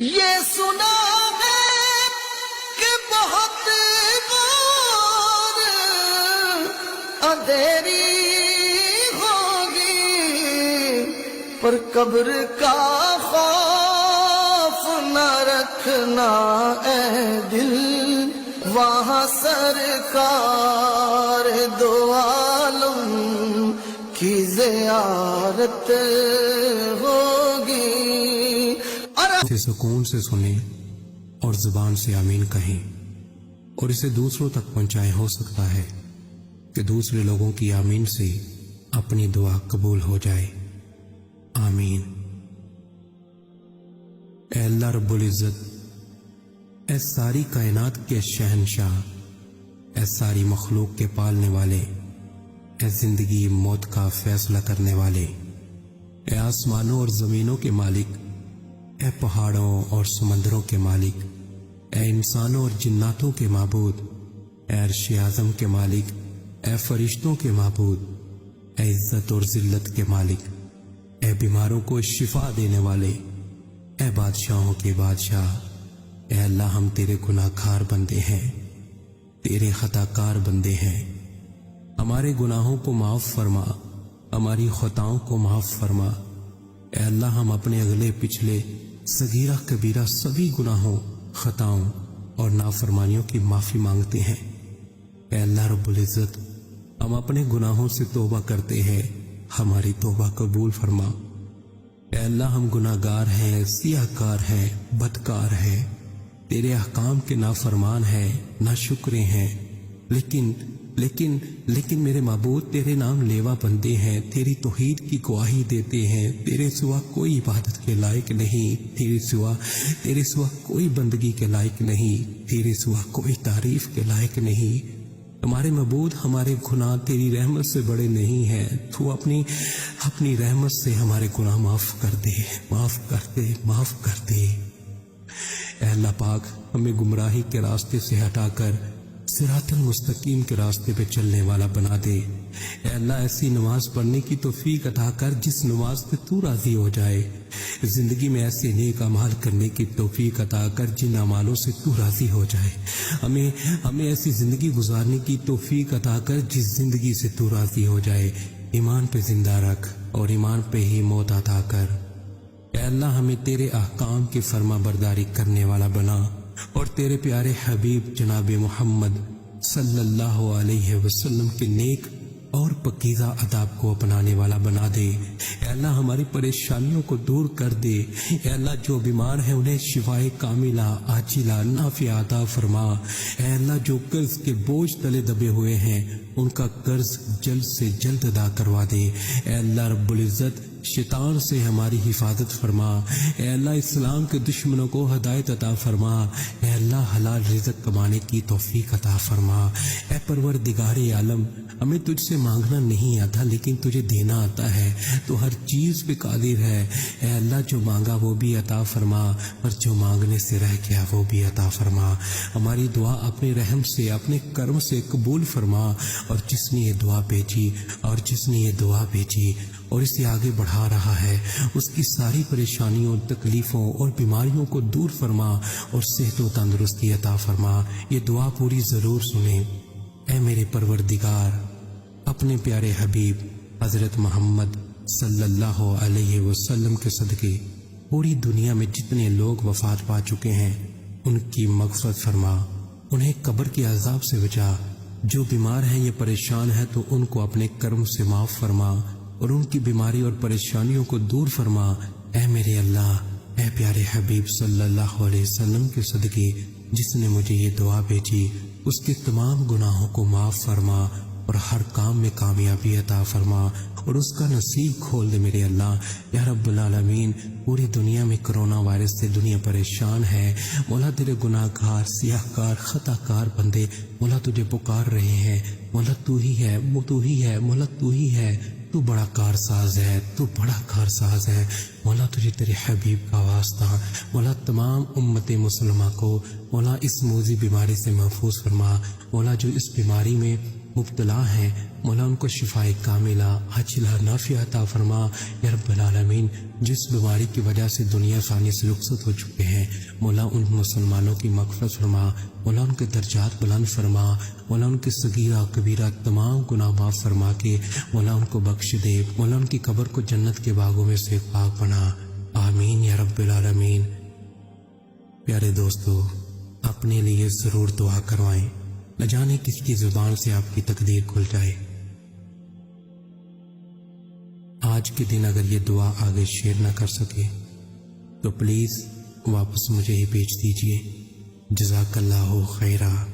یہ سنا ہے کہ بہت غور اندھیری ہوگی، پر قبر کا خوف نہ رکھنا اے دل، وہاں سرکار دو عالم کی زیارت ہوگی۔ اسے سکون سے سنیں اور زبان سے آمین کہیں اور اسے دوسروں تک پہنچائیں۔ ہو سکتا ہے کہ دوسرے لوگوں کی آمین سے اپنی دعا قبول ہو جائے۔ آمین۔ اے اللہ رب العزت، اے ساری کائنات کے شہنشاہ، اے ساری مخلوق کے پالنے والے، اے زندگی موت کا فیصلہ کرنے والے، اے آسمانوں اور زمینوں کے مالک، اے پہاڑوں اور سمندروں کے مالک، اے انسانوں اور جناتوں کے معبود، اے عرش اعظم کے مالک، اے فرشتوں کے معبود، اے عزت اور ذلت کے مالک، اے بیماروں کو شفا دینے والے، اے بادشاہوں کے بادشاہ، اے اللہ ہم تیرے گناہ گار بندے ہیں، تیرے خطا کار بندے ہیں۔ ہمارے گناہوں کو معاف فرما، ہماری خطاؤں کو معاف فرما۔ اے اللہ ہم اپنے اگلے پچھلے صغیرہ کبیرہ سبھی گناہوں، خطاؤں اور نافرمانیوں کی معافی مانگتے ہیں۔ اے اللہ رب العزت، ہم اپنے گناہوں سے توبہ کرتے ہیں، ہماری توبہ قبول فرما۔ اے اللہ ہم گناہ گار ہیں، سیاہ کار ہیں، بدکار ہیں، تیرے احکام کے نافرمان ہیں، ناشکرے ہیں، لیکن میرے معبود تیرے نام لیوا بندے ہیں، تیری توحید کی گواہی دیتے ہیں۔ تیرے سوا کوئی عبادت کے لائق نہیں، تیرے سوا کوئی بندگی کے لائق نہیں، تیرے سوا کوئی تعریف کے لائق نہیں۔ ہمارے معبود، ہمارے گناہ تیری رحمت سے بڑے نہیں ہیں، تو اپنی رحمت سے ہمارے گناہ معاف کر دے، معاف کر دے، معاف کر دے۔ اے اللہ پاک، ہمیں گمراہی کے راستے سے ہٹا کر صراط المستقیم کے راستے پہ چلنے والا بنا دے۔ اے اللہ ایسی نماز پڑھنے کی توفیق عطا کر جس نماز پہ تو راضی ہو جائے، زندگی میں ایسے نیک اعمال کرنے کی توفیق عطا کر جن اعمالوں سے تو راضی ہو جائے۔ ہمیں ایسی زندگی گزارنے کی توفیق عطا کر جس زندگی سے تو راضی ہو جائے۔ ایمان پہ زندہ رکھ اور ایمان پہ ہی موت عطا کر۔ اے اللہ ہمیں تیرے احکام کی فرما برداری کرنے والا بنا اور تیرے پیارے حبیب جناب محمد صلی اللہ علیہ وسلم کے نیک اور پکیزہ آداب کو اپنانے والا بنا دے۔ اے اللہ ہماری پریشانیوں کو دور کر دے۔ اے اللہ جو بیمار ہیں انہیں شفائے کاملہ عاجلہ نافعہ عطا فرما۔ اے اللہ جو قرض کے بوجھ تلے دبے ہوئے ہیں ان کا قرض جلد سے جلد ادا کروا دے۔ اے اللہ رب العزت شیطان سے ہماری حفاظت فرما۔ اے اللہ اسلام کے دشمنوں کو ہدایت عطا فرما۔ اے اللہ حلال رزق کمانے کی توفیق عطا فرما۔ اے پروردگار عالم، ہمیں تجھ سے مانگنا نہیں آتا لیکن تجھے دینا آتا ہے، تو ہر چیز پہ قادر ہے۔ اے اللہ جو مانگا وہ بھی عطا فرما اور جو مانگنے سے رہ گیا وہ بھی عطا فرما۔ ہماری دعا اپنے رحم سے، اپنے کرم سے قبول فرما، اور جس نے یہ دعا بھیجی اور اسے آگے بڑھا رہا ہے اس کی ساری پریشانیوں، تکلیفوں اور بیماریوں کو دور فرما اور صحت و تندرستی عطا فرما۔ یہ دعا پوری ضرور سنیں۔ اے میرے پروردگار، اپنے پیارے حبیب حضرت محمد صلی اللہ علیہ وسلم کے صدقے پوری دنیا میں جتنے لوگ وفات پا چکے ہیں ان کی مغفرت فرما، انہیں قبر کے عذاب سے بچا۔ جو بیمار ہیں یا پریشان ہیں تو ان کو اپنے کرم سے معاف فرما اور ان کی بیماری اور پریشانیوں کو دور فرما۔ اے میرے اللہ، اے پیارے حبیب صلی اللہ علیہ وسلم کے صدقے جس نے مجھے یہ دعا بھیجی اس کے تمام گناہوں کو معاف فرما اور ہر کام میں کامیابی عطا فرما اور اس کا نصیب کھول دے میرے اللہ۔ یا رب العالمین، پوری دنیا میں کرونا وائرس سے دنیا پریشان ہے، مولا تیرے گناہ گار، سیاہ کار، خطا کار بندے مولا تجھے پکار رہے ہیں۔ مولا تو ہی ہے، مولا تو ہی ہے، تو بڑا کارساز ہے، تو بڑا کارساز ہے۔ مولا تجھے تیرے حبیب کا واسطہ، مولا تمام امت مسلمہ کو مولا اس موذی بیماری سے محفوظ فرما۔ مولا جو اس بیماری میں مبتلا ہیں، مولا ان کو شفائے کاملہ عاجلہ نافعہ عطا فرما یا رب العالمین۔ جس بیماری کی وجہ سے دنیا فانی سے رخصت ہو چکے ہیں، مولا ان مسلمانوں کی مغفرت فرما، مولا ان کے درجات بلند فرما، مولا ان کے صغیرہ کبیرہ تمام گناہ معاف فرما کے مولا ان کو بخش دے، مولا ان کی قبر کو جنت کے باغوں میں سے پاک بنا، آمین یا رب العالمین۔ پیارے دوستو، اپنے لیے ضرور دعا کروائیں، نہ جانے کس کی زبان سے آپ کی تقدیر کھل جائے۔ آج کے دن اگر یہ دعا آگے شیئر نہ کر سکے تو پلیز واپس مجھے ہی بھیج دیجیے۔ جزاک اللہ خیرہ۔